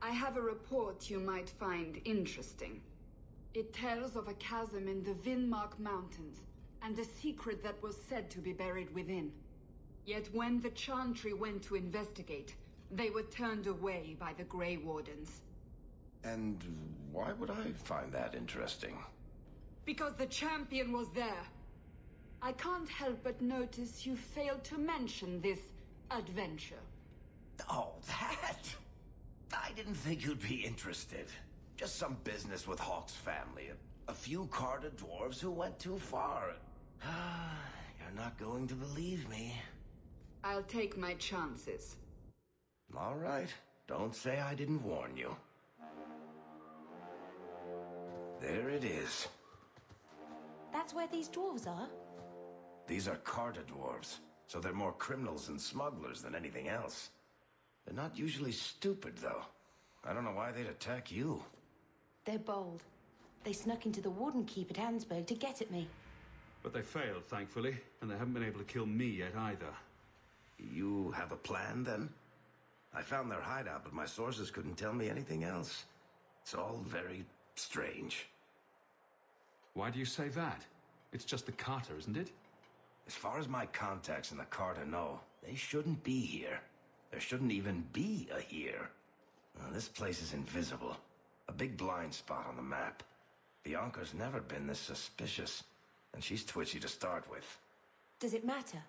I have a report you might find interesting. It tells of a chasm in the Vinmark Mountains, and a secret that was said to be buried within. Yet when the Chantry went to investigate, they were turned away by the Grey Wardens. And why would I find that interesting? Because the champion was there. I can't help but notice you failed to mention this adventure. Oh, that? I didn't think you'd be interested. Just some business with Hawke's family. A few Carter dwarves who went too far. You're not going to believe me. I'll take my chances. All right. Don't say I didn't warn you. There it is. That's where these dwarves are? These are Carter dwarves, so they're more criminals and smugglers than anything else. They're not usually stupid, though. I don't know why they'd attack you. They're bold. They snuck into the Warden Keep at Ansburg to get at me. But they failed, thankfully, and they haven't been able to kill me yet either. You have a plan, then? I found their hideout, but my sources couldn't tell me anything else. It's all very strange. Why do you say that? It's just the Carter, isn't it? As far as my contacts in the Carter know, they shouldn't be here. There shouldn't even be a here. This place is invisible. A big blind spot on the map. Bianca's never been this suspicious, and she's twitchy to start with. Does it matter?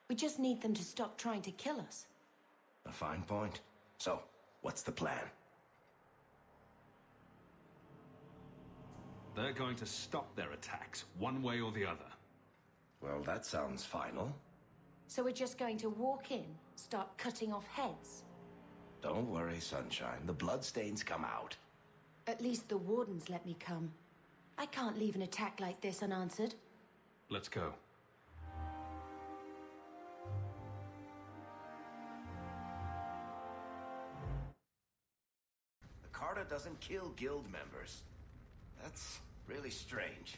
We just need them to stop trying to kill us. A fine point. So, what's the plan? They're going to stop their attacks, one way or the other. Well, that sounds final. So we're just going to walk in, start cutting off heads? Don't worry, Sunshine. The bloodstains come out. At least the Wardens let me come. I can't leave an attack like this unanswered. Let's go. The Carter doesn't kill guild members. That's really strange.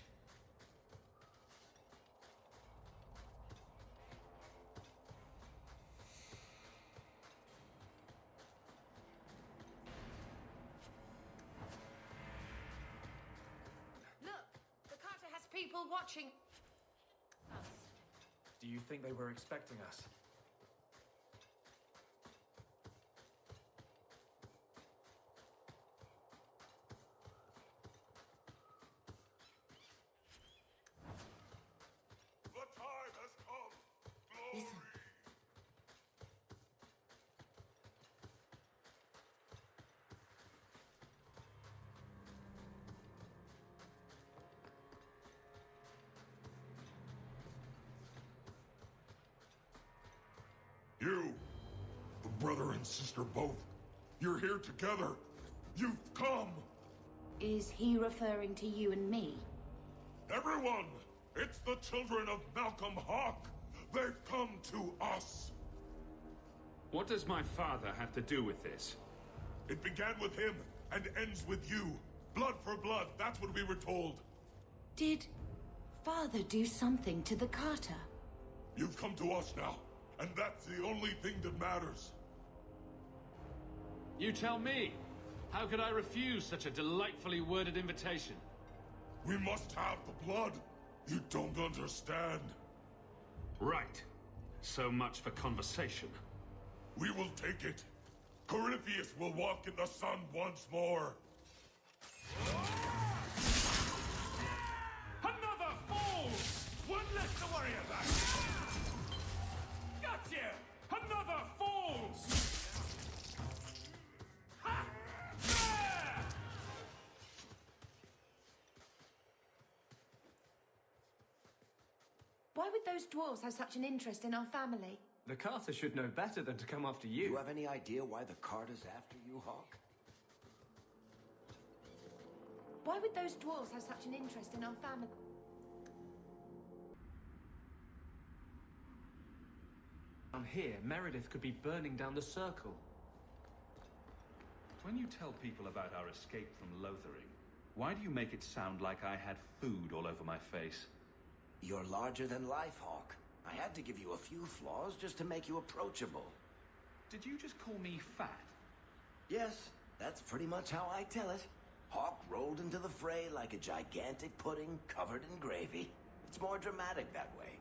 People watching us. Do you think they were expecting us? The time has come. Glory. Listen. You, the brother and sister both, you're here together. You've come. Is he referring to you and me? Everyone, it's the children of Malcolm Hawke. They've come to us. What does my father have to do with this? It began with him and ends with you. Blood for blood, that's what we were told. Did Father do something to the Carter? You've come to us now, and that's the only thing that matters. You tell me. How could I refuse such a delightfully worded invitation? We must have the blood. You don't understand. Right. So much for conversation. We will take it. Corypheus will walk in the sun once more. Another fool! One less to worry about. Gotcha! Another fools! Ha! There! Why would those dwarves have such an interest in our family? The Carter should know better than to come after you. You have any idea why the Carter's after you, Hawke? Why would those dwarves have such an interest in our family? Down here, Meredith could be burning down the circle. When you tell people about our escape from Lothering, why do you make it sound like I had food all over my face? You're larger than life, Hawke. I had to give you a few flaws just to make you approachable. Did you just call me fat? Yes, That's pretty much how I tell it. Hawk rolled into the fray like a gigantic pudding covered in gravy. It's more dramatic that way.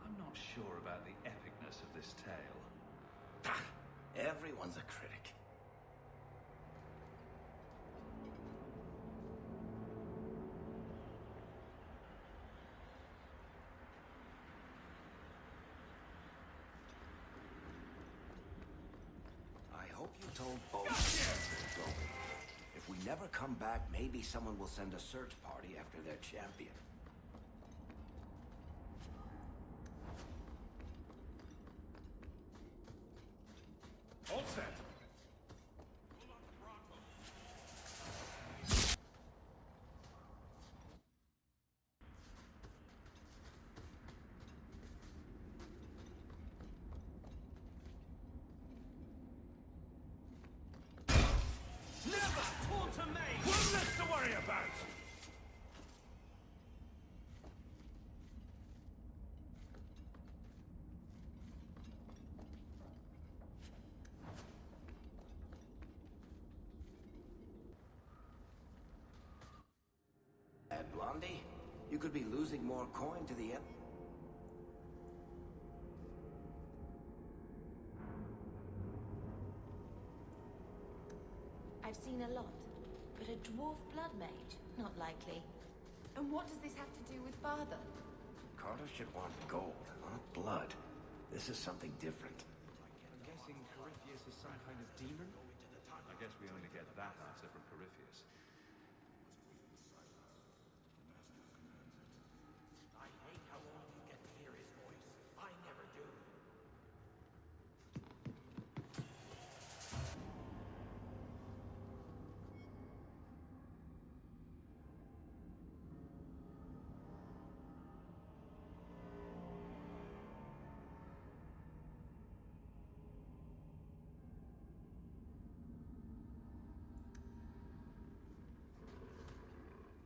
I'm not sure about the epicness of this tale. Ah, everyone's a critic. I hope you told both of them. If we never come back, maybe someone will send a search party after their champion. All set. Never taunt a maid! One less to worry about! Blondie, you could be losing more coin to the I've seen a lot, but a dwarf blood mage? Not likely. And what does this have to do with father? Carter should want gold, not blood. This is something different. I'm guessing Corypheus is some kind of demon? I guess we only get that answer from Corypheus. I hate how all you get to hear his voice. I never do.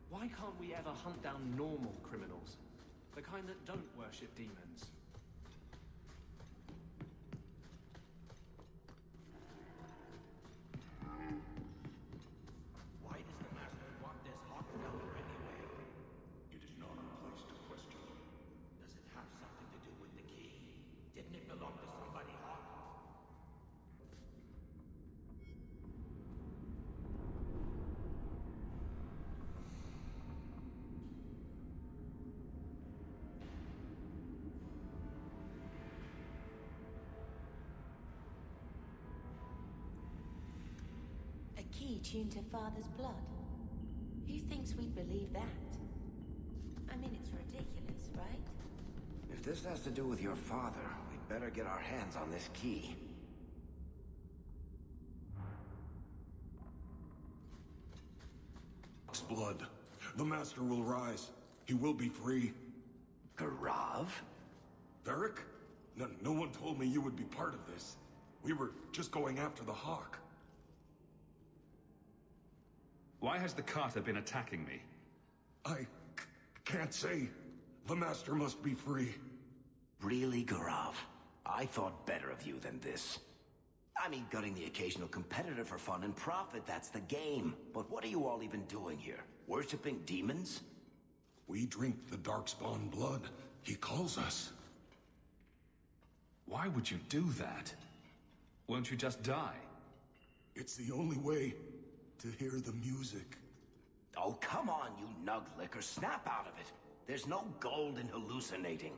Why can't we ever hunt down normal criminals? The kind that don't worship demons? Why does the Master want this Hawk fellow anyway? It is not our place to question. Does it have something to do with the key? Didn't it belong to somebody, Hawk? A key tuned to father's blood? Who thinks we'd believe that? I mean, it's ridiculous, right? If this has to do with your father, we'd better get our hands on this key. Hawk's blood. The Master will rise. He will be free. Garav? Varric? No one told me you would be part of this. We were just going after the Hawk. Why has the Carter been attacking me? I can't say. The Master must be free. Really, Garav? I thought better of you than this. I mean, gutting the occasional competitor for fun and profit, that's the game. But what are you all even doing here? Worshipping demons? We drink the Darkspawn blood. He calls us. Why would you do that? Won't you just die? It's the only way to hear the music. Oh, come on, you nug licker. Snap out of it. There's no gold in hallucinating.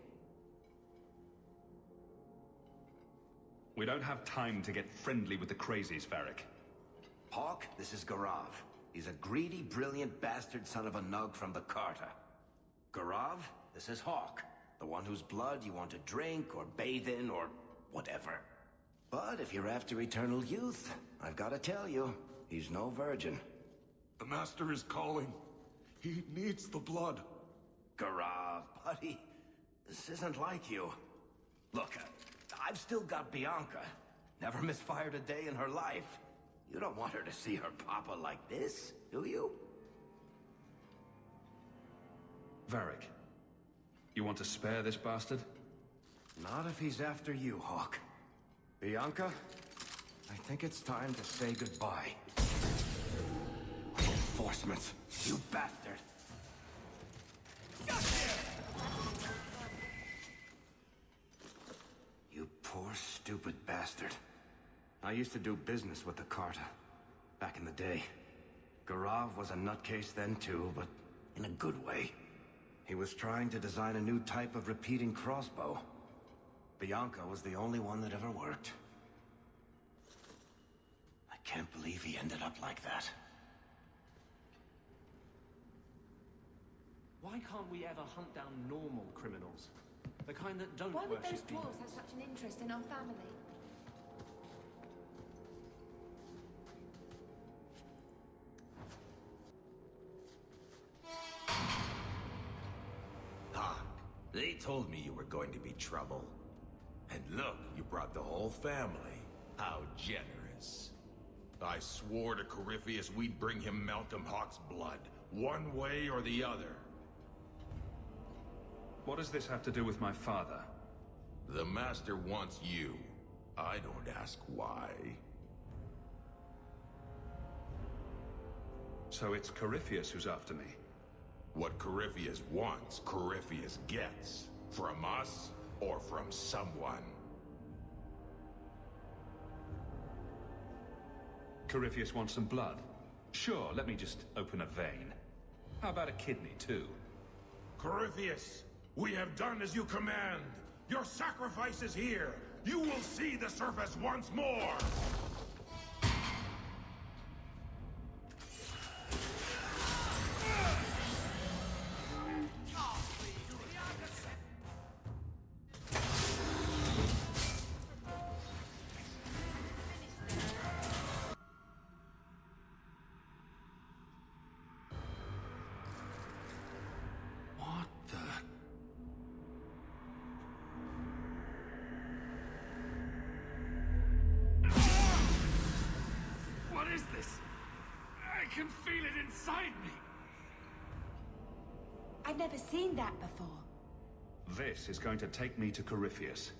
We don't have time to get friendly with the crazies, Varric. Hawk, this is Garav. He's a greedy, brilliant bastard son of a nug from the Carter. Garav, this is Hawk. The one whose blood you want to drink or bathe in or whatever. But if you're after eternal youth, I've got to tell you, he's no virgin. The Master is calling. He needs the blood. Garav, buddy, this isn't like you. Look, I've still got Bianca. Never misfired a day in her life. You don't want her to see her papa like this, do you? Varric, you want to spare this bastard? Not if he's after you, Hawk. Bianca, I think it's time to say goodbye. Reinforcements, you bastard! You poor, stupid bastard. I used to do business with the Carta. Back in the day. Garav was a nutcase then too, but in a good way. He was trying to design a new type of repeating crossbow. Bianca was the only one that ever worked. I can't believe he ended up like that. Why can't we ever hunt down normal criminals? The kind that don't Why would those worship dwarves demons? have such an interest in our family? Ha! They told me you were going to be trouble. And look, you brought the whole family. How generous. I swore to Corypheus we'd bring him Malcolm Hawk's blood, one way or the other. What does this have to do with my father? The Master wants you. I don't ask why. So it's Corypheus who's after me. What Corypheus wants, Corypheus gets. From us, or from someone. Corypheus wants some blood. Sure, let me just open a vein. How about a kidney, too? Corypheus, we have done as you command. Your sacrifice is here. You will see the surface once more. What the... What is this? I can feel it inside me. I've never seen that before. This is going to take me to Corypheus.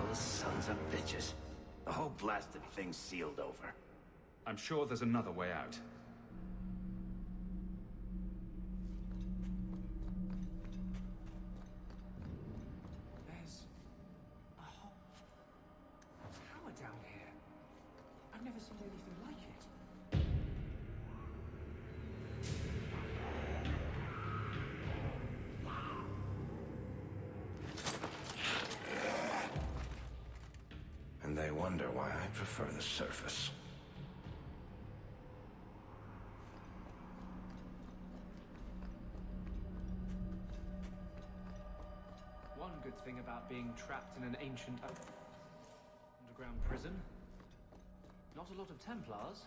Those sons of bitches. The whole blasted thing's sealed over. I'm sure there's another way out. There's a whole tower down here. I've never seen anything like it. And they wonder why I prefer the surface. One good thing about being trapped in an ancient underground prison. Not a lot of Templars.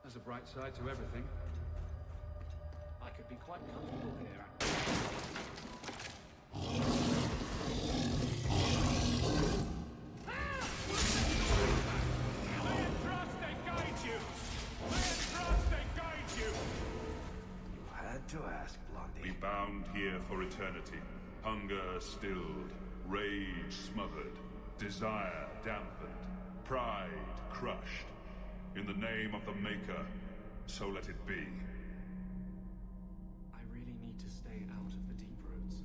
There's a bright side to everything. I could be quite comfortable here. May it trust and guide you. May it trust and guide you. You had to ask, Be Blondie. bound here for eternity. Hunger stilled, rage smothered, desire dampened, pride crushed. In the name of the Maker, so let it be. I really need to stay out of the deep roads.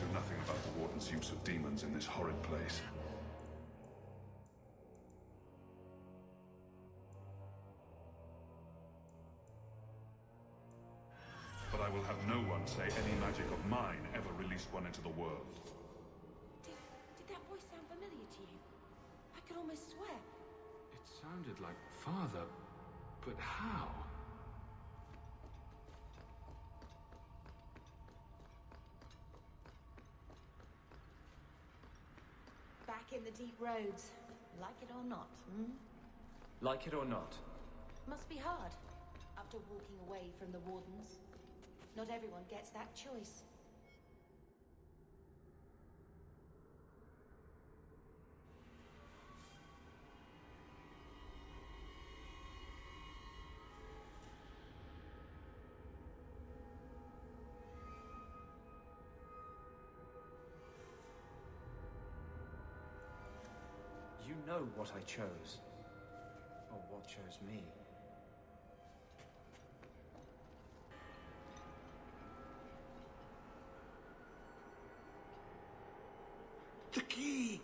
Do nothing about the Warden's use of demons in this horrid place. But I will have no one say any magic of mine ever released one into the world. Do voice sound familiar to you? I could almost swear. It sounded like Father, but how? Back in the deep roads. Like it or not, hmm? Like it or not? Must be hard, after walking away from the Wardens. Not everyone gets that choice. You know what I chose. Or what chose me. The key!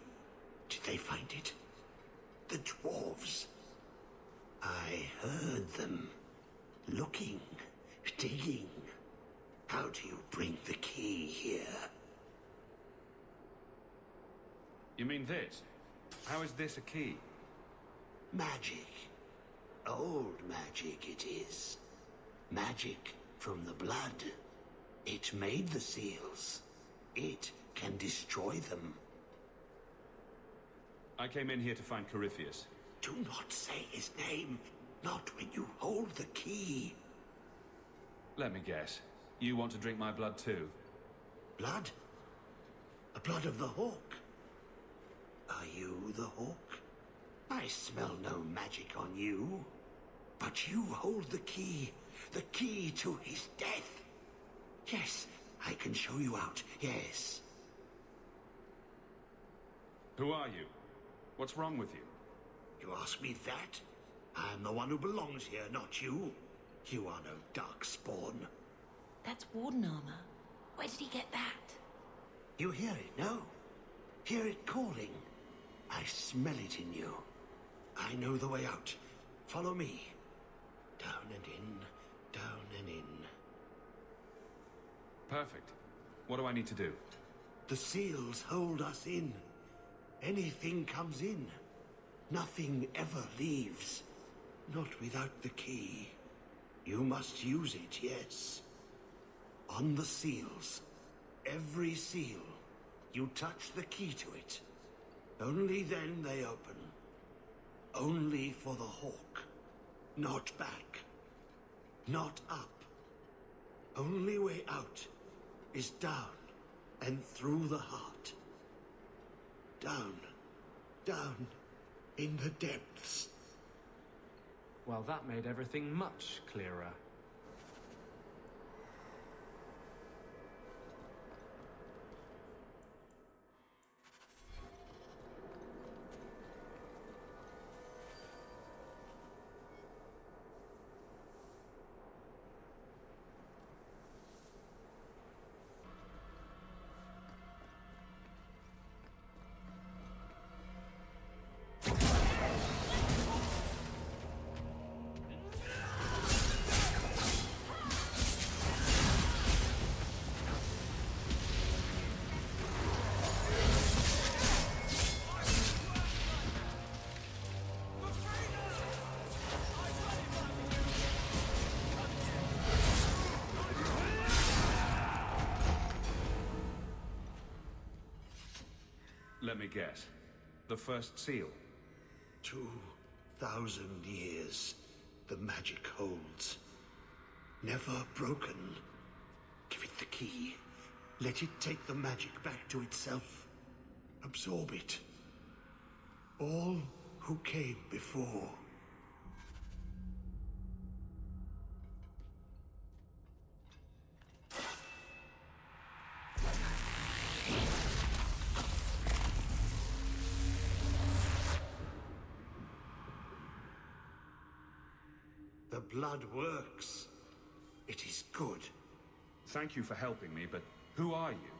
Did they find it? The dwarves? I heard them. Looking, digging. How do you bring the key here? You mean this? How is this a key? Magic. Old magic it is. Magic from the blood. It made the seals. It can destroy them. I came in here to find Corypheus. Do not say his name. Not when you hold the key. Let me guess. You want to drink my blood too? Blood? The blood of the hawk? Are you the hawk? I smell no magic on you. But you hold the key to his death. Yes, I can show you out, yes. Who are you? What's wrong with you? You ask me that? I'm the one who belongs here, not you. You are no darkspawn. That's Warden armor. Where did he get that? You hear it, no? Hear it calling. I smell it in you. I know the way out. Follow me. Down and in, down and in. Perfect. What do I need to do? The seals hold us in. Anything comes in. Nothing ever leaves. Not without the key. You must use it, yes. On the seals. Every seal. You touch the key to it. Only then they open. Only for the hawk. Not back. Not up. Only way out is down and through the heart. Down. Down. In the depths. Well, that made everything much clearer. Let me guess. The first seal? 2,000 years the magic holds. Never broken. Give it the key. Let it take the magic back to itself. Absorb it. All who came before. The blood works. It is good. Thank you for helping me, but who are you?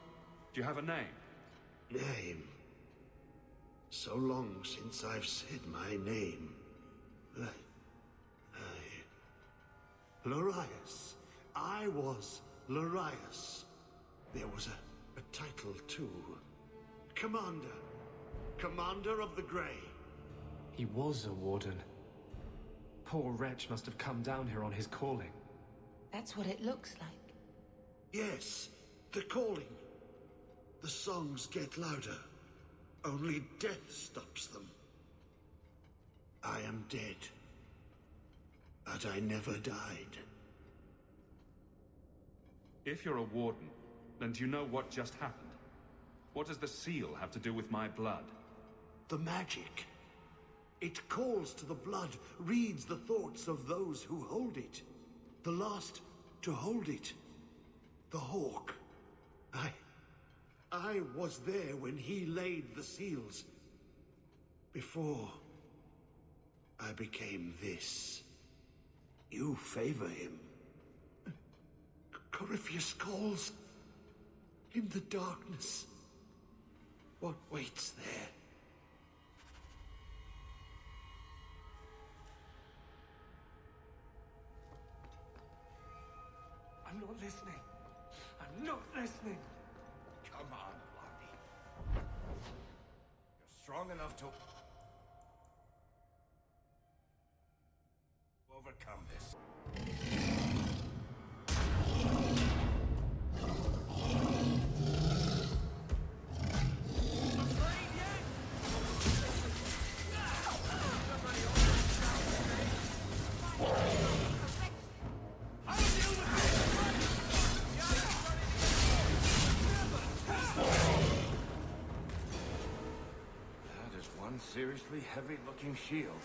Do you have a name? Name. So long since I've said my name. Lorias. I was Lorias. There was a title too. Commander. Commander of the Grey. He was a warden. Poor wretch must have come down here on his calling. That's what it looks like. Yes, the calling. The songs get louder. Only death stops them. I am dead. But I never died. If you're a warden, then do you know what just happened? What does the seal have to do with my blood? The magic. It calls to the blood, reads the thoughts of those who hold it. The last to hold it. The Hawk. I was there when he laid the seals. Before I became this. You favor him. Corypheus calls. In the darkness. What waits there? I'm not listening. I'm not listening. Come on, Blondie. You're strong enough to overcome this. That is one seriously heavy-looking shield.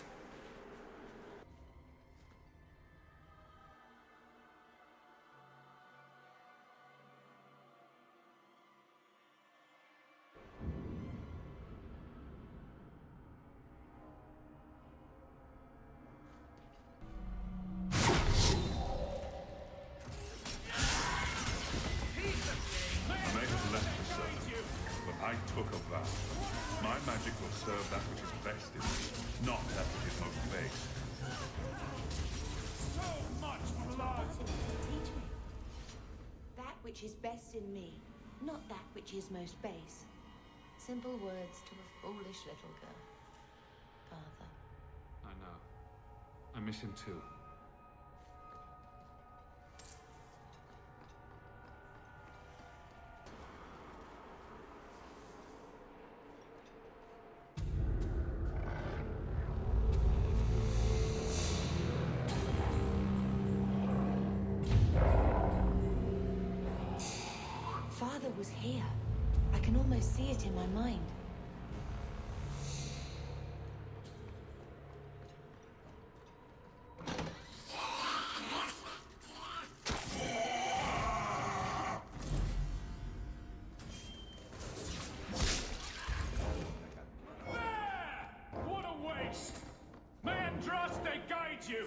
I took a vow. My magic will serve that which is best in me, not that which is most base. So much blood! That's what you teach me. That which is best in me, not that which is most base. Simple words to a foolish little girl. Father. I know. I miss him too. Father was here. I can almost see it in my mind. What a waste! May Andraste guide you!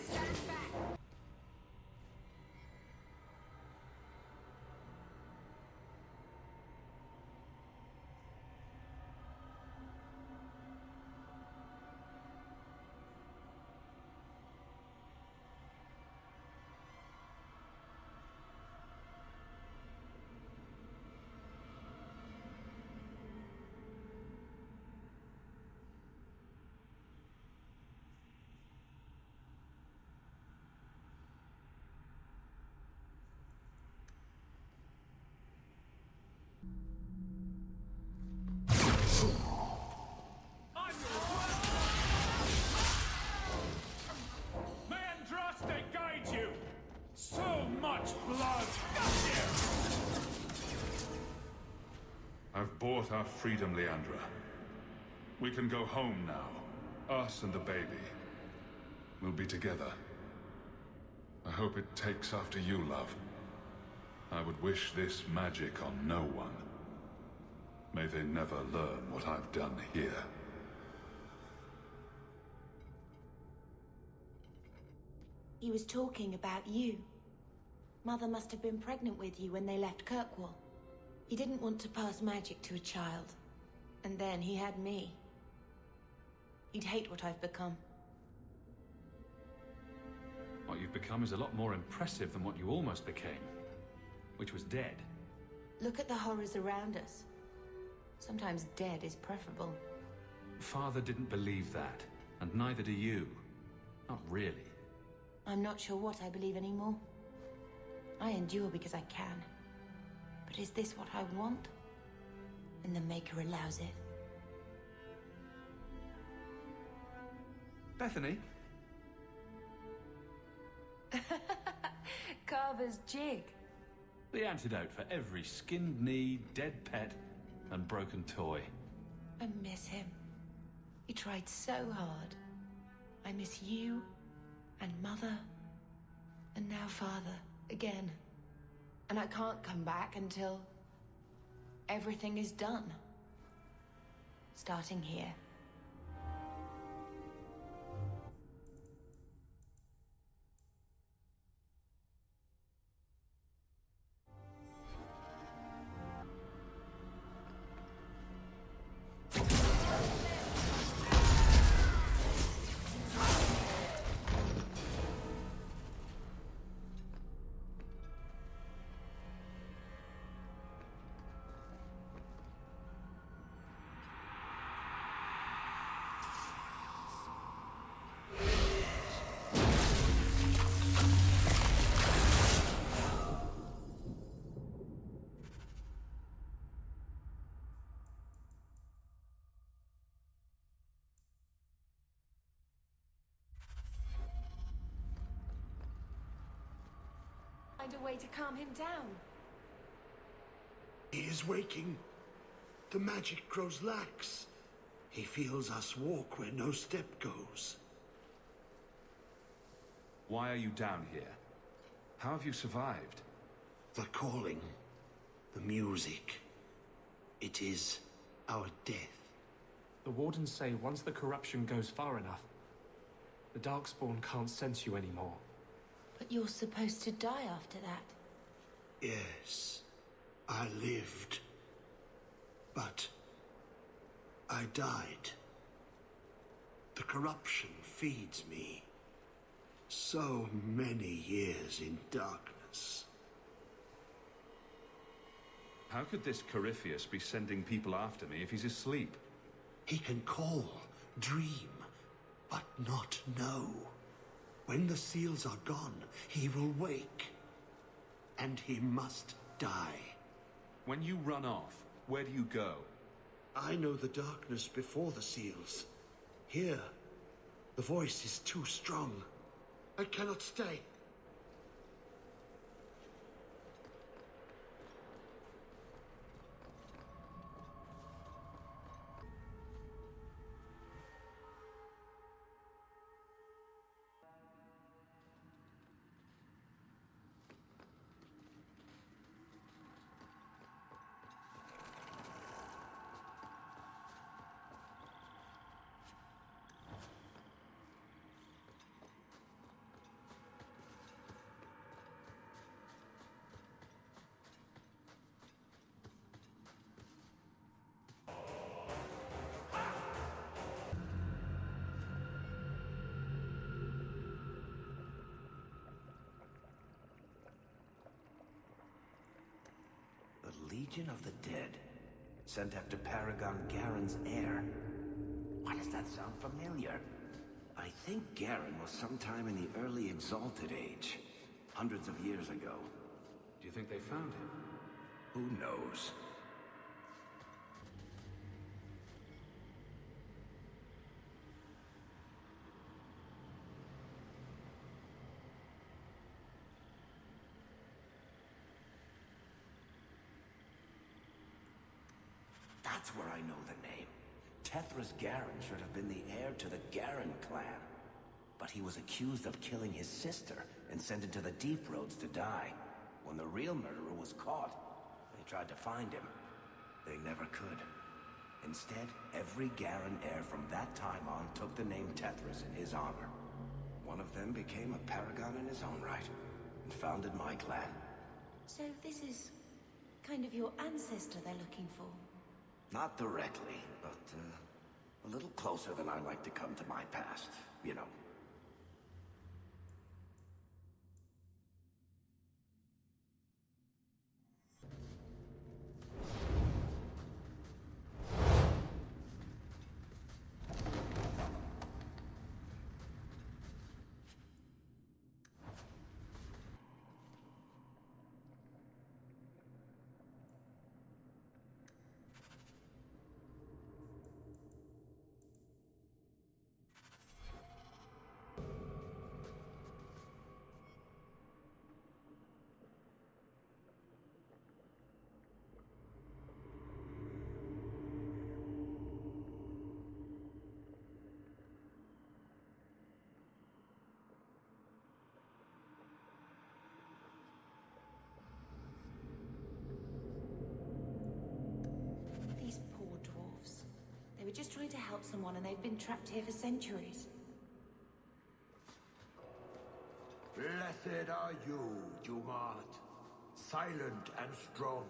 May Andraste guide you! So much blood! I've bought our freedom, Leandra. We can go home now. Us and the baby. We'll be together. I hope it takes after you, love. I would wish this magic on no one. May they never learn what I've done here. He was talking about you. Mother must have been pregnant with you when they left Kirkwall. He didn't want to pass magic to a child. And then he had me. He'd hate what I've become. What you've become is a lot more impressive than what you almost became, which was dead. Look at the horrors around us. Sometimes dead is preferable. Father didn't believe that, and neither do you. Not really. I'm not sure what I believe anymore. I endure because I can. But is this what I want? And the Maker allows it. Bethany? Carver's jig. The antidote for every skinned knee, dead pet, and broken toy. I miss him. He tried so hard. I miss you, and Mother, and now Father, again. And I can't come back until everything is done. Starting here. Find a way to calm him down. He is waking. The magic grows lax. He feels us walk where no step goes. Why are you down here? How have you survived? The calling. The music. It is our death. The Wardens say once the corruption goes far enough, the Darkspawn can't sense you anymore. But you're supposed to die after that. Yes, I lived. But I died. The corruption feeds me. So many years in darkness. How could this Corypheus be sending people after me if he's asleep? He can call, dream, but not know. When the seals are gone, he will wake. And he must die. When you run off, where do you go? I know the darkness before the seals. Here, the voice is too strong. I cannot stay. The Legion of the Dead. Sent after Paragon Garen's heir. Why does that sound familiar? I think Garen was sometime in the early Exalted Age. Hundreds of years ago. Do you think they found him? Who knows? That's where I know the name. Tethras Garen should have been the heir to the Garen clan. But he was accused of killing his sister and sent into the Deep Roads to die. When the real murderer was caught, they tried to find him. They never could. Instead, every Garen heir from that time on took the name Tethras in his honor. One of them became a paragon in his own right, and founded my clan. So this is kind of your ancestor they're looking for. Not directly, but a little closer than I like to come to my past, you know. just trying to help someone and they've been trapped here for centuries. Blessed are you, Dumat. Silent and strong,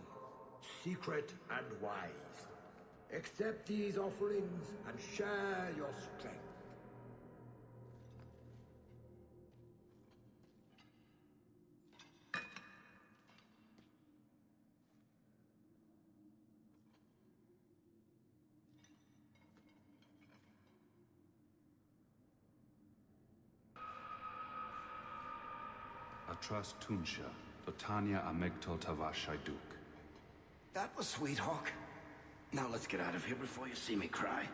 secret and wise. Accept these offerings and share your strength. Atras Tunsha, Totania Amegtol Tavashaiduk. That was sweet, Hawk. Now let's get out of here before you see me cry.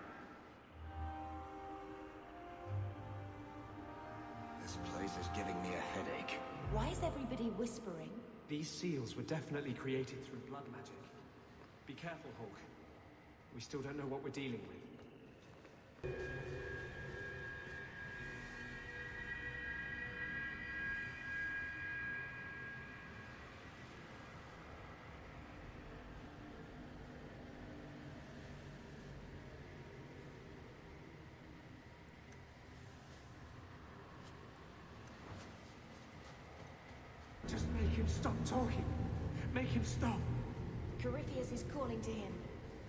This place is giving me a headache. Why is everybody whispering? These seals were definitely created through blood magic. Be careful, Hawk. We still don't know what we're dealing with. Just make him stop talking. Make him stop. Corypheus is calling to him.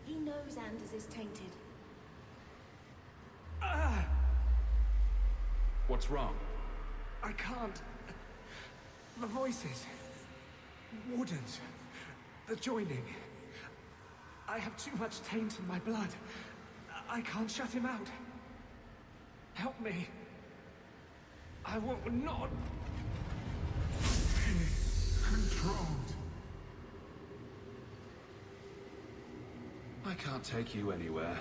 He knows Anders is tainted. What's wrong? I can't. The voices. Wardens. The joining. I have too much taint in my blood. I can't shut him out. Help me. I will not. Controlled. I can't take you anywhere.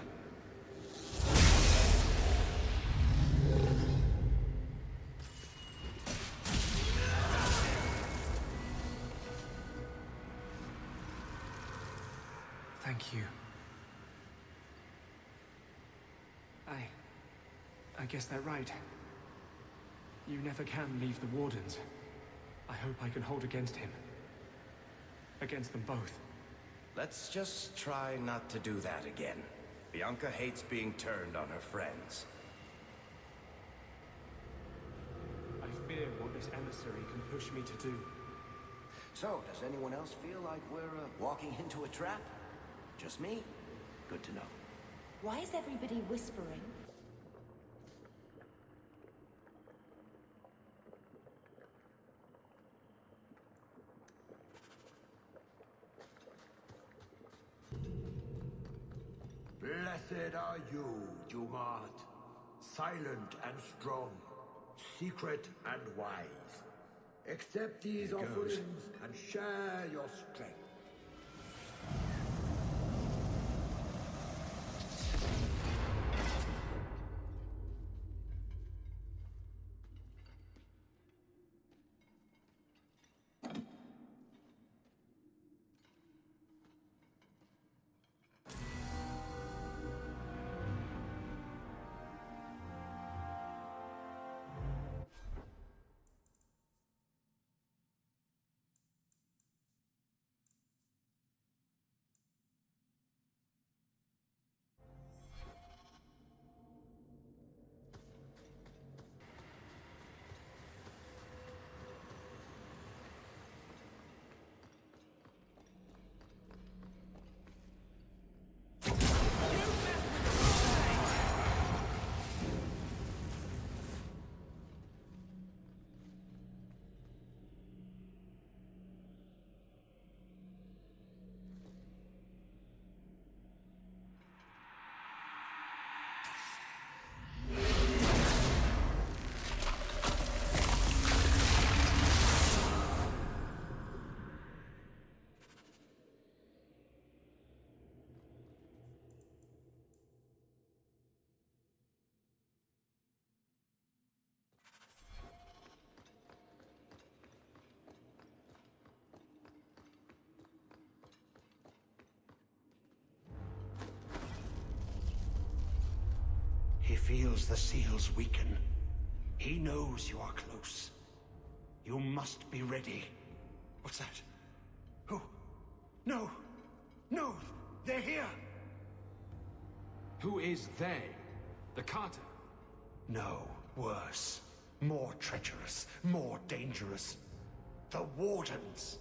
Thank you. I guess they're right. You never can leave the Wardens. I hope I can hold against him. Against them both. Let's just try not to do that again. Bianca hates being turned on her friends. I fear what this emissary can push me to do. So, does anyone else feel like we're walking into a trap? Just me? Good to know. Why is everybody whispering? Blessed are you, Dumat. Silent and strong, secret and wise. Accept these offerings and share your strength. He feels the seals weaken. He knows you are close. You must be ready. What's that? Who? No! No! They're here! Who is they? The Carter? No, worse. More treacherous, more dangerous. The Wardens.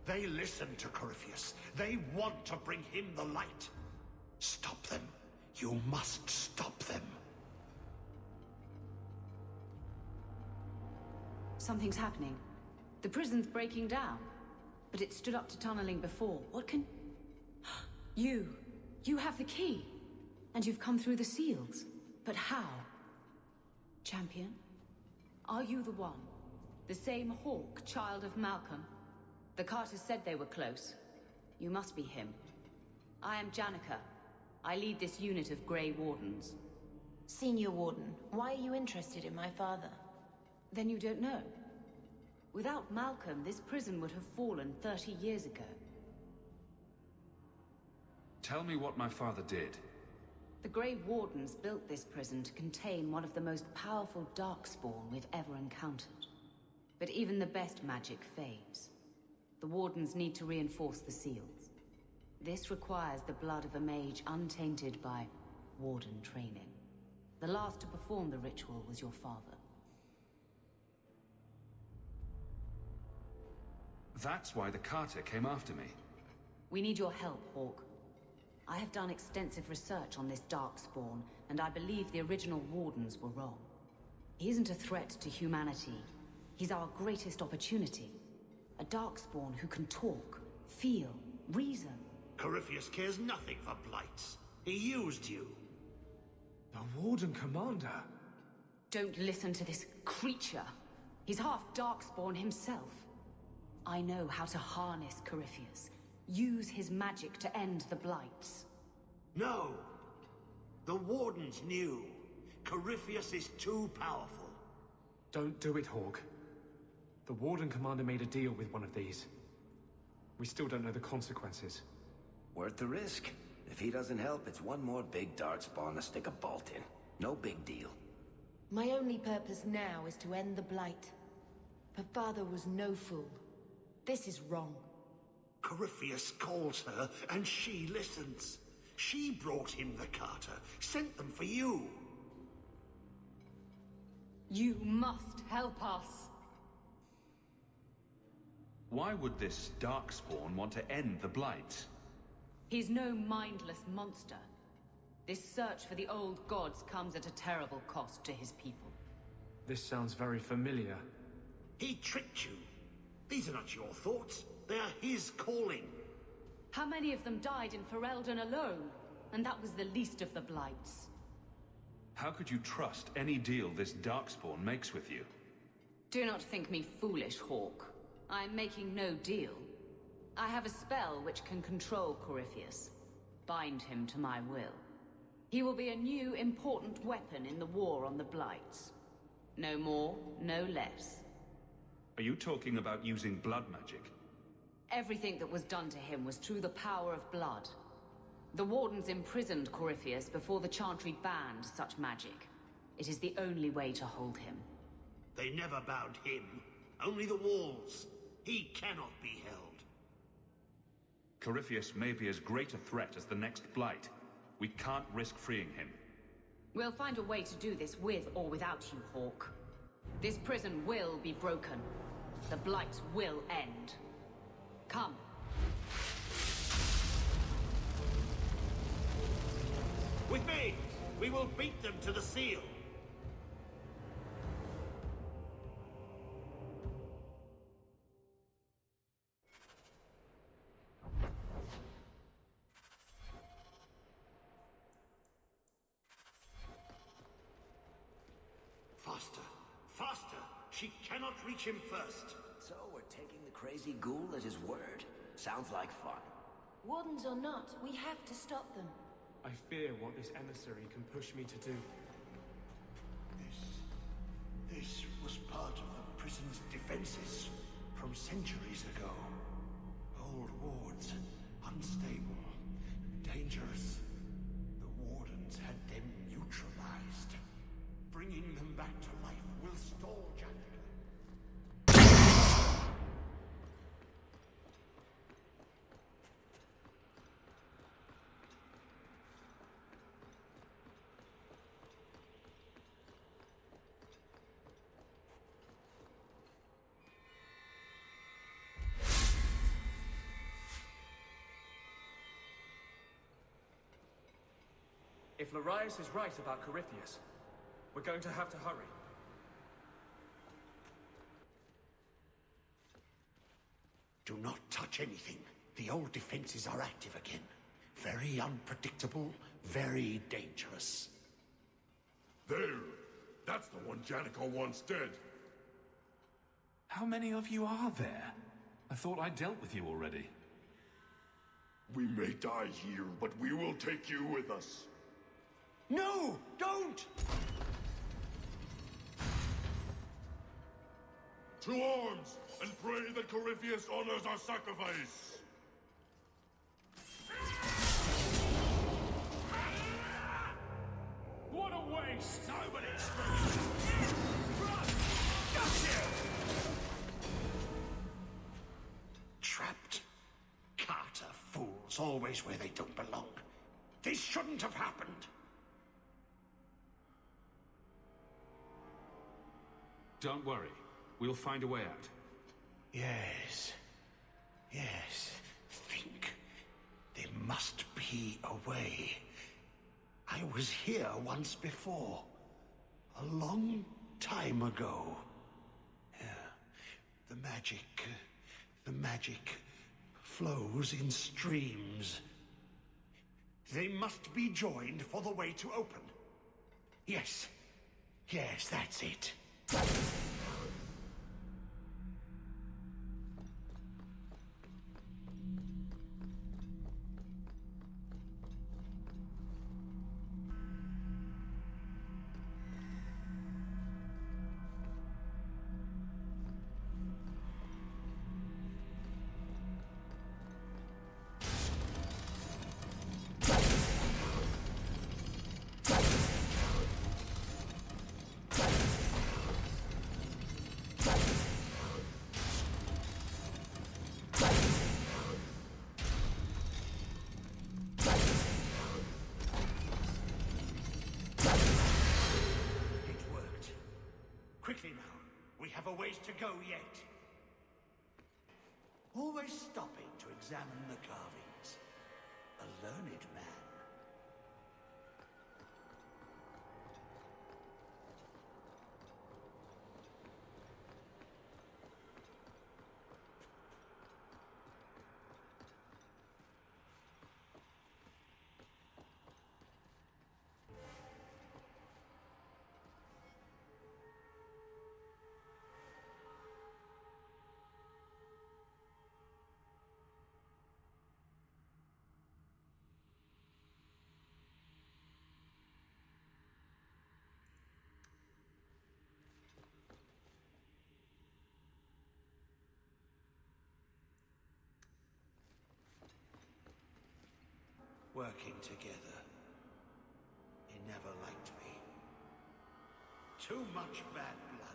They listen to Corypheus. They want to bring him the light. Stop them. You must stop them. Something's happening. The prison's breaking down. But it stood up to tunneling before. What can... You! You have the key! And you've come through the seals. But how? Champion? Are you the one? The same Hawke, child of Malcolm? The Carters said they were close. You must be him. I am Janica. I lead this unit of Grey Wardens. Senior Warden, why are you interested in my father? Then you don't know. Without Malcolm, this prison would have fallen 30 years ago. Tell me what my father did. The Grey Wardens built this prison to contain one of the most powerful Darkspawn we've ever encountered. But even the best magic fades. The Wardens need to reinforce the seals. This requires the blood of a mage untainted by Warden training. The last to perform the ritual was your father. That's why the Carter came after me. We need your help, Hawke. I have done extensive research on this Darkspawn, and I believe the original Wardens were wrong. He isn't a threat to humanity. He's our greatest opportunity. A Darkspawn who can talk, feel, reason. Corypheus cares nothing for blights. He used you. The Warden Commander? Don't listen to this creature. He's half Darkspawn himself. I know how to harness Corypheus. Use his magic to end the blights. No. The Wardens knew. Corypheus is too powerful. Don't do it, Hawke. The Warden Commander made a deal with one of these. We still don't know the consequences. Worth the risk. If he doesn't help, it's one more big Darkspawn to stick a bolt in. No big deal. My only purpose now is to end the Blight. Her father was no fool. This is wrong. Corypheus calls her, and she listens. She brought him the Carter, sent them for you. You must help us. Why would this Darkspawn want to end the Blight? He's no mindless monster. This search for the old gods comes at a terrible cost to his people. This sounds very familiar. He tricked you. These are not your thoughts. They are his calling. How many of them died in Ferelden alone? And that was the least of the blights. How could you trust any deal this Darkspawn makes with you? Do not think me foolish, Hawke. I'm making no deal. I have a spell which can control Corypheus. Bind him to my will. He will be a new, important weapon in the war on the blights. No more, no less. Are you talking about using blood magic? Everything that was done to him was through the power of blood. The Wardens imprisoned Corypheus before the Chantry banned such magic. It is the only way to hold him. They never bound him. Only the walls. He cannot be held. Corypheus may be as great a threat as the next Blight. We can't risk freeing him. We'll find a way to do this with or without you, Hawke. This prison will be broken. The Blight will end. Come. With me! We will beat them to the seal! Faster! Faster! She cannot reach him first! So we're taking the crazy ghoul at his word. Sounds like fun. Wardens or not, we have to stop them. I fear what this emissary can push me to do. This was part of the prison's defenses from centuries ago. Old wards, unstable, dangerous. The Wardens had them neutralized. Bringing them back to life will stall Janica. If Larius is right about Corypheus, we're going to have to hurry. Do not touch anything. The old defenses are active again. Very unpredictable, very dangerous. There! That's the one Janico wants dead. How many of you are there? I thought I dealt with you already. We may die here, but we will take you with us. No! Don't! To arms, and pray that Corypheus honors our sacrifice! What a waste! Nobody's Trapped. Carter fools always where they don't belong. This shouldn't have happened. Don't worry. We'll find a way out. Yes. Yes. Think. There must be a way. I was here once before. A long time ago. Yeah. The magic flows in streams. They must be joined for the way to open. Yes. Yes, that's it. Quickly now. We have a ways to go yet. Always stopping to examine the carvings. A learned man. Working together. He never liked me. Too much bad blood.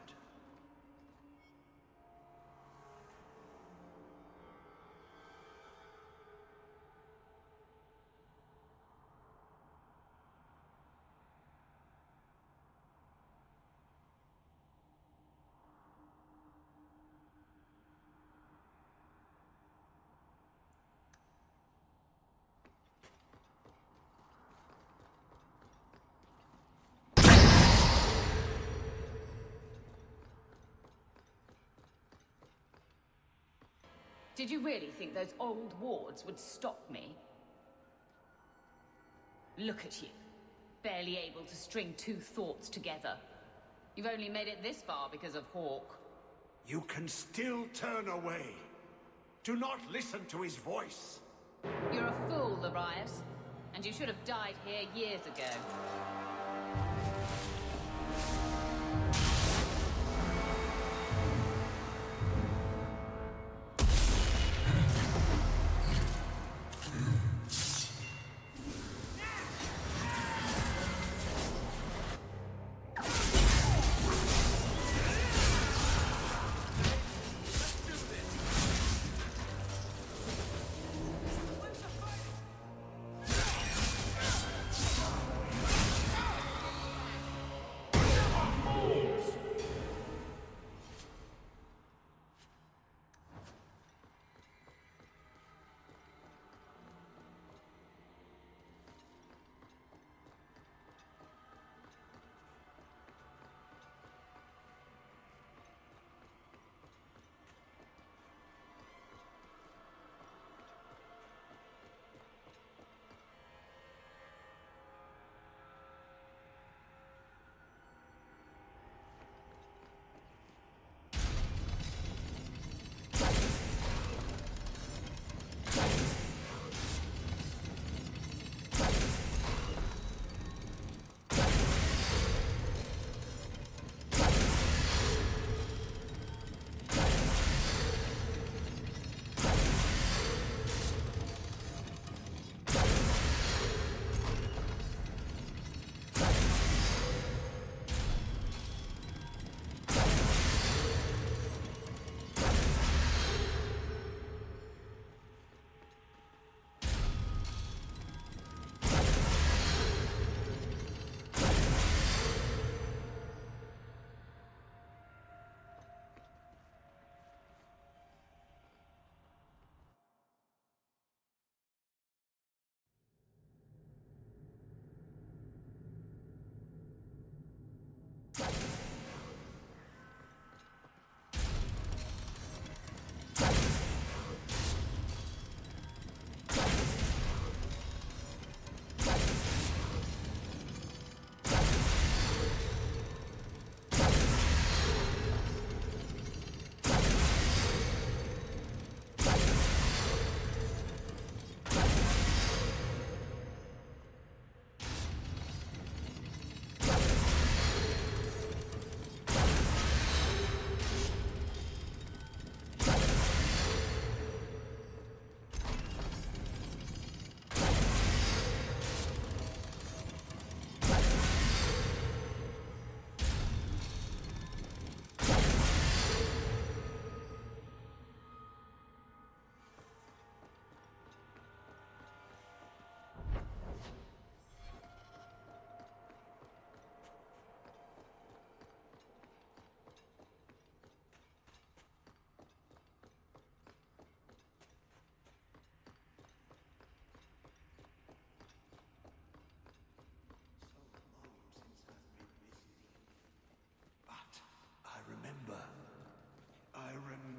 Did you really think those old wards would stop me? Look at you. Barely able to string two thoughts together. You've only made it this far because of Hawke. You can still turn away. Do not listen to his voice. You're a fool, Larius. And you should have died here years ago.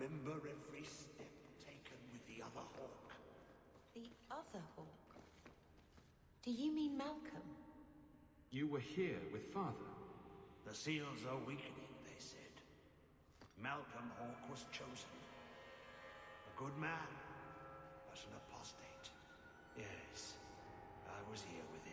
remember every step taken with the other Hawk. The other Hawk? Do you mean Malcolm? You were here with Father. The seals are weakening, they said. Malcolm Hawk was chosen. A good man, but an apostate. Yes, I was here with him.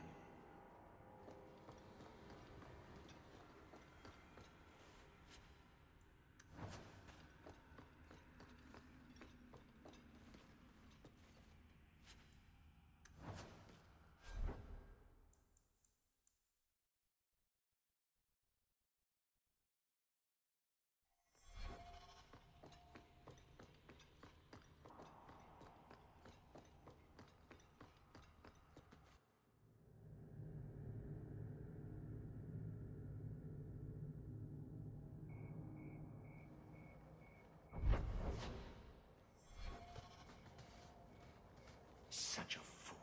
Such a fool.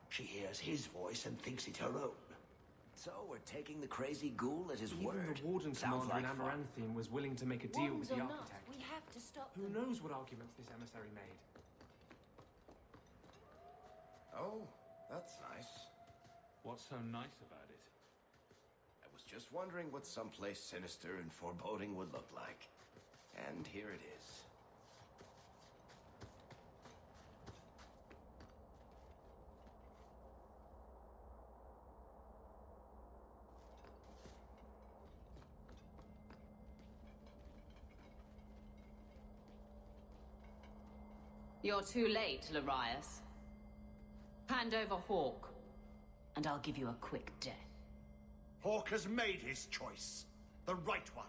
She hears his voice and thinks it her own. So we're taking the crazy ghoul at his word. Even the Warden Sounds commander in like fun. Amaranthine was willing to make a deal with Wardens the or not, architect. we have to stop Who them. knows what arguments this emissary made? Oh, that's nice. What's so nice about it? I was just wondering what someplace sinister and foreboding would look like. And here it is. You're too late, Larius. Hand over Hawk, and I'll give you a quick death. Hawk has made his choice. The right one.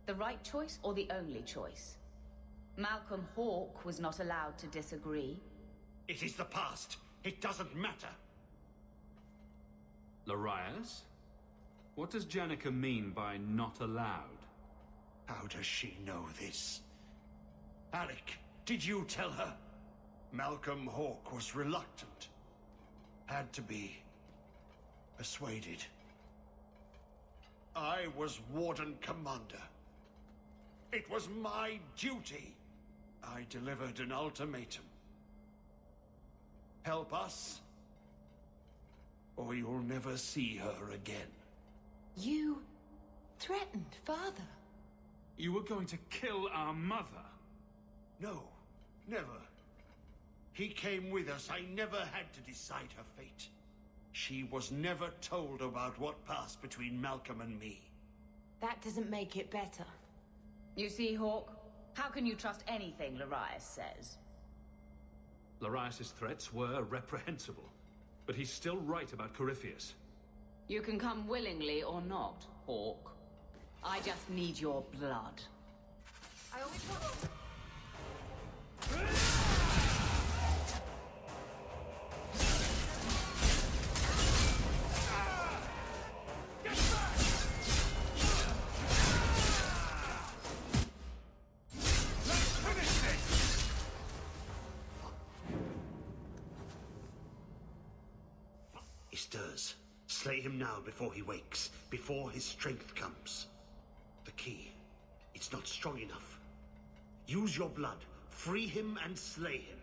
The right choice or the only choice? Malcolm Hawk was not allowed to disagree. It is the past. It doesn't matter. Larius? What does Janica mean by not allowed? How does she know this? Alec, did you tell her? Malcolm Hawk was reluctant. Had to be persuaded. I was Warden Commander. It was my duty. I delivered an ultimatum. Help us, or you'll never see her again. You threatened Father. You were going to kill our mother. No, never. He came with us. I never had to decide her fate. She was never told about what passed between Malcolm and me. That doesn't make it better. You see, Hawk? How can you trust anything Larius says? Larius's threats were reprehensible, but he's still right about Corypheus. You can come willingly or not, Hawk. I just need your blood. I always want... He stirs. Slay him now before he wakes, before his strength comes. The key. It's not strong enough. Use your blood. Free him and slay him.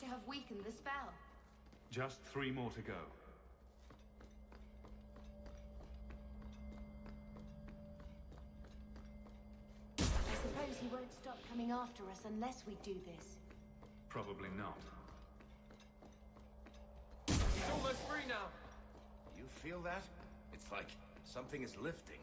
To have weakened the spell. Just 3 more to go. I suppose he won't stop coming after us unless we do this. Probably not. He's almost free now. You feel that? It's like something is lifting.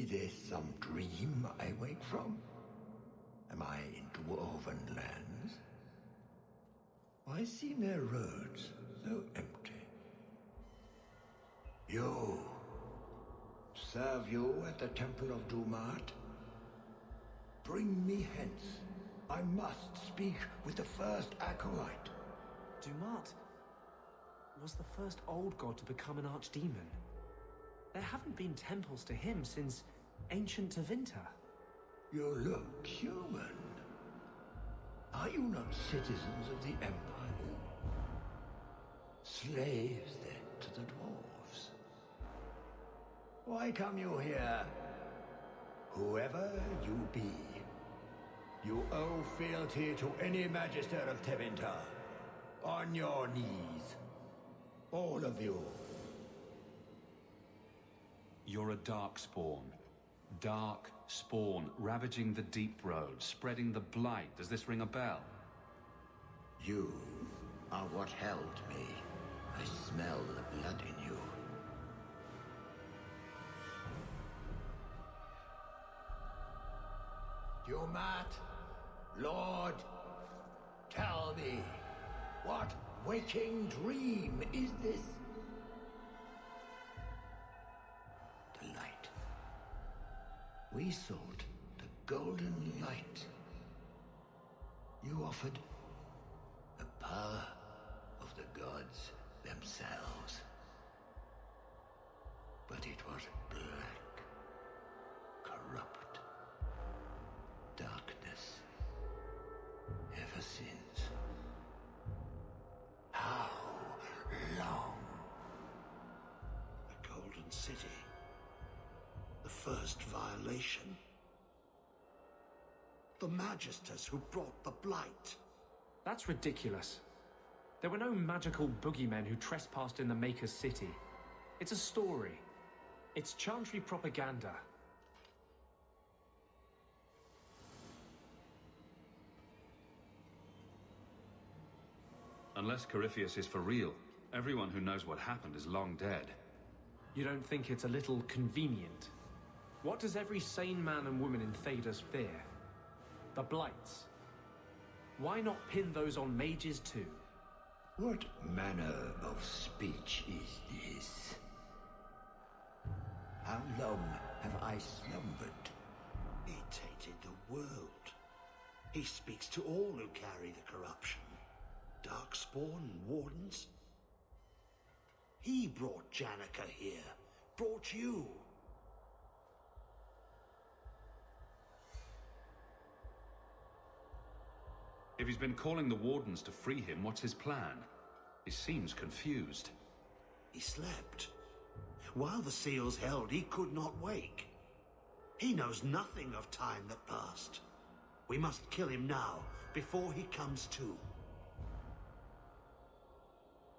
Is this some dream I wake from? Am I in dwarven lands? Why seem their roads so empty? You! Serve you at the Temple of Dumat? Bring me hence. I must speak with the first acolyte. Dumat was the first old god to become an archdemon. There haven't been temples to him since ancient Tevinter. You look human. Are you not citizens of the Empire? Slaves, then, to the dwarves? Why come you here? Whoever you be, you owe fealty to any Magister of Tevinter. On your knees. All of you. You're a Darkspawn. Dark spawn, ravaging the Deep Road, spreading the blight. Does this ring a bell? You are what held me. I smell the blood in you. Dumat, Lord, tell me, what waking dream is this? The light. We sought the golden light. You offered the power of the gods themselves. But it was black, corrupt, darkness, ever since. How long? The Golden City. The first violation. The Magisters who brought the Blight. That's ridiculous. There were no magical boogeymen who trespassed in the Maker's City. It's a story. It's Chantry propaganda. Unless Corypheus is for real, everyone who knows what happened is long dead. You don't think it's a little convenient? What does every sane man and woman in Thedas fear? The Blights. Why not pin those on mages too? What manner of speech is this? How long have I slumbered? He tainted the world. He speaks to all who carry the corruption. Darkspawn, Wardens. He brought Janica here. Brought you. If he's been calling the Wardens to free him, what's his plan? He seems confused. He slept. While the seals held, he could not wake. He knows nothing of time that passed. We must kill him now, before he comes to.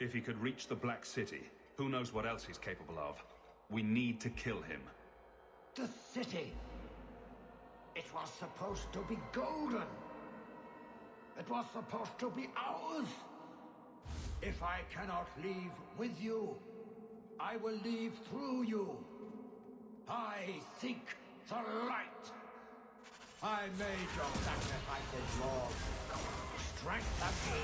If he could reach the Black City, who knows what else he's capable of? We need to kill him. The city! It was supposed to be golden! It was supposed to be ours! If I cannot leave with you, I will leave through you. I seek the light! I made your sacrifices, Lord. Strengthen me.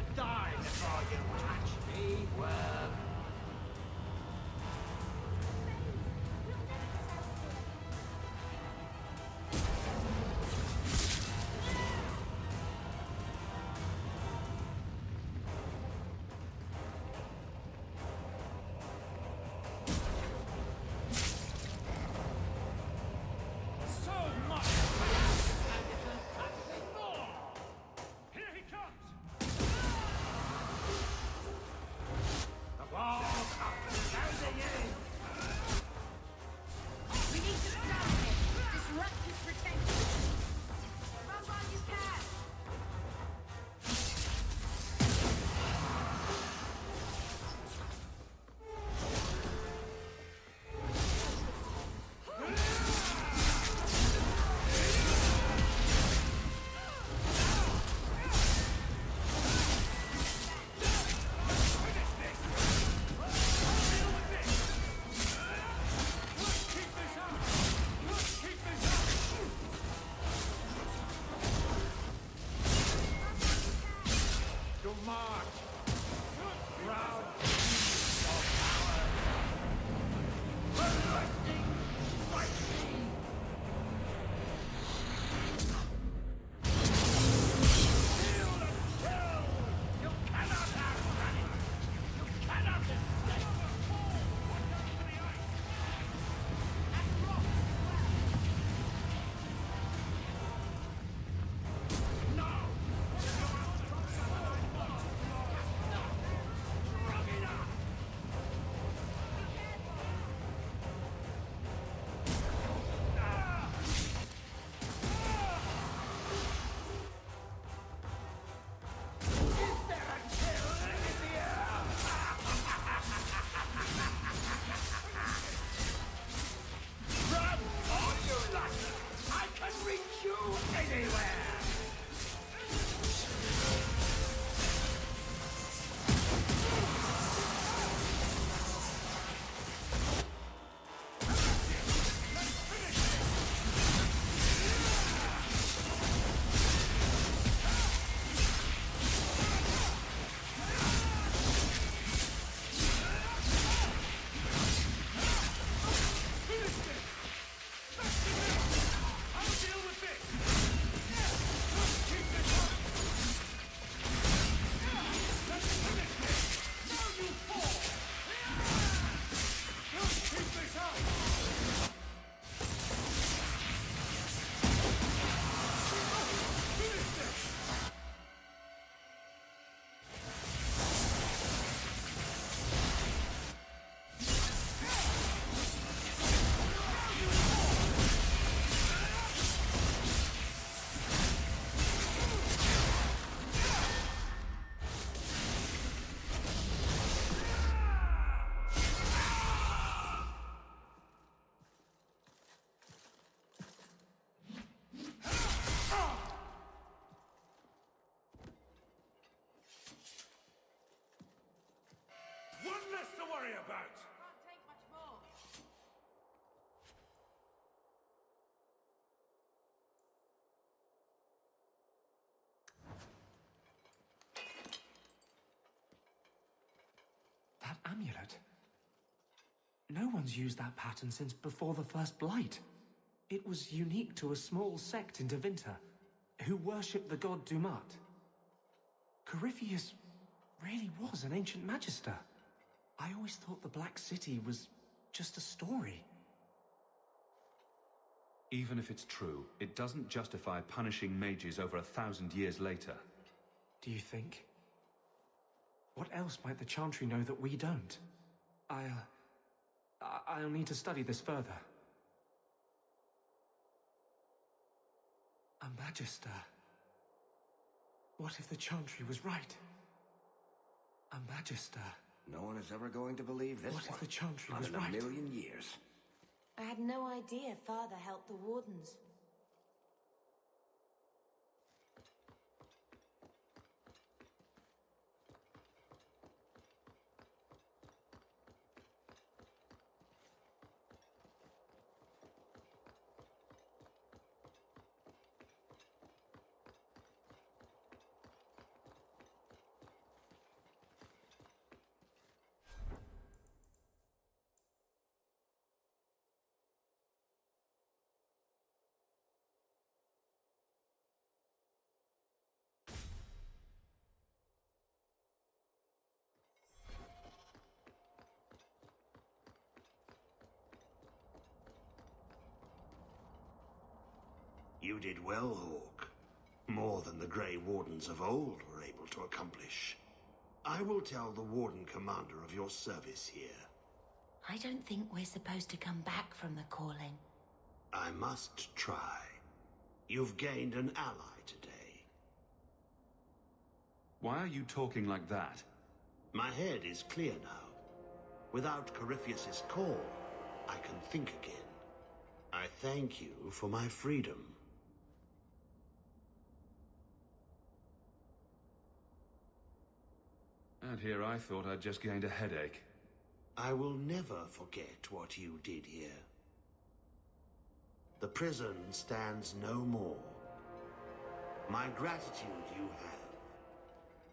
shall die before you touch me, worm. So much for something more! Here he comes! The wall comes closing in. We need to stop him. Disrupt his protection. Run while you can. To march. Round Collecting fighting. Kill and kill. You cannot outrun it. You cannot escape. No. Strong enough. Is there a kill in the air? Run all you like! I can reach you anywhere! I'll deal with this! Keep this up! Let's finish this! Now you fall! Keep this up! Finish this! One less to worry about! Can't take much more. That amulet. No one's used that pattern since before the First Blight. It was unique to a small sect in Devinter, who worshipped the god Dumat. Corypheus really was an ancient magister. I always thought the Black City was just a story. Even if it's true, it doesn't justify punishing mages over 1,000 years later. Do you think? What else might the Chantry know that we don't? I'll need to study this further. A Magister. What if the Chantry was right? A Magister. No one is ever going to believe this What if one. the Chantry Not was in right? a million years. I had no idea Father helped the Wardens. You did well, Hawk. More than the Grey Wardens of old were able to accomplish. I will tell the Warden Commander of your service here. I don't think we're supposed to come back from the calling. I must try. You've gained an ally today. Why are you talking like that? My head is clear now. Without Corypheus's call, I can think again. I thank you for my freedom. And here I thought I'd just gained a headache. I will never forget what you did here. The prison stands no more. My gratitude you have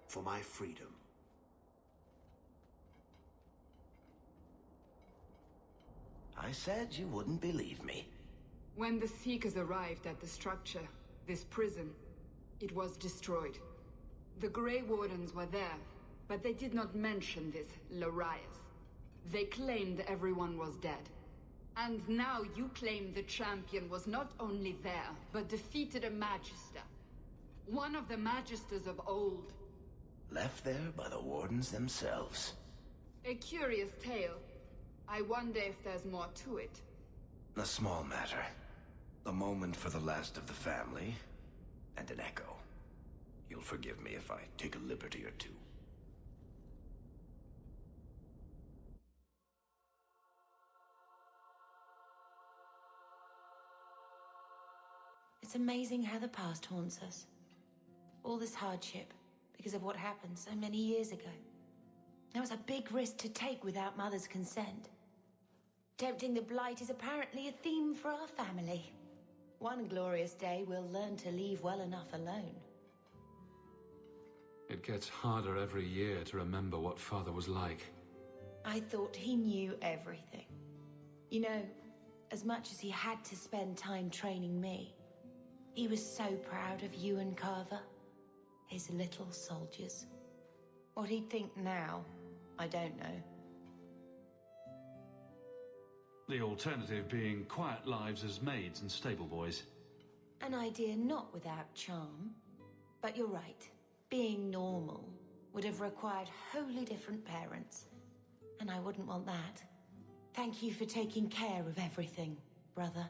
for my freedom. I said you wouldn't believe me. When the Seekers arrived at the structure, this prison, it was destroyed. The Grey Wardens were there, but they did not mention this Larius. They claimed everyone was dead. And now you claim the champion was not only there, but defeated a Magister. One of the Magisters of old. Left there by the Wardens themselves. A curious tale. I wonder if there's more to it. A small matter. A moment for the last of the family, and an echo. You'll forgive me if I take a liberty or two. It's amazing how the past haunts us. All this hardship, because of what happened so many years ago. That was a big risk to take without Mother's consent. Tempting the Blight is apparently a theme for our family. One glorious day, we'll learn to leave well enough alone. It gets harder every year to remember what Father was like. I thought he knew everything. You know, as much as he had to spend time training me, he was so proud of you and Carver, his little soldiers. What he'd think now, I don't know. The alternative being quiet lives as maids and stable boys. An idea not without charm. But you're right. Being normal would have required wholly different parents. And I wouldn't want that. Thank you for taking care of everything, brother.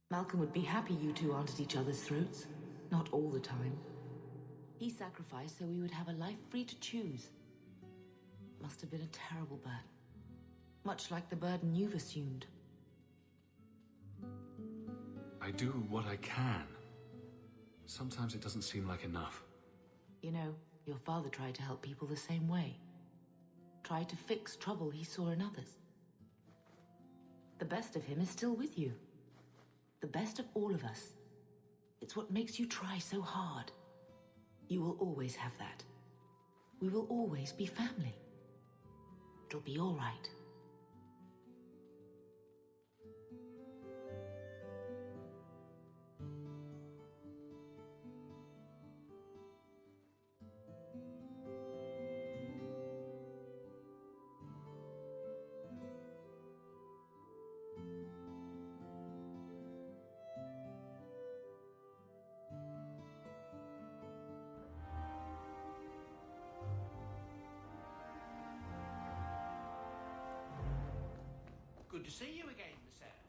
Malcolm would be happy you two aren't at each other's throats. Not all the time. He sacrificed so we would have a life free to choose. Must have been a terrible burden. Much like the burden you've assumed. I do what I can. Sometimes it doesn't seem like enough. You know, your father tried to help people the same way. Tried to fix trouble he saw in others. The best of him is still with you. The best of all of us. It's what makes you try so hard. You will always have that. We will always be family. It'll be all right. Good to see you again, Miss Eyre.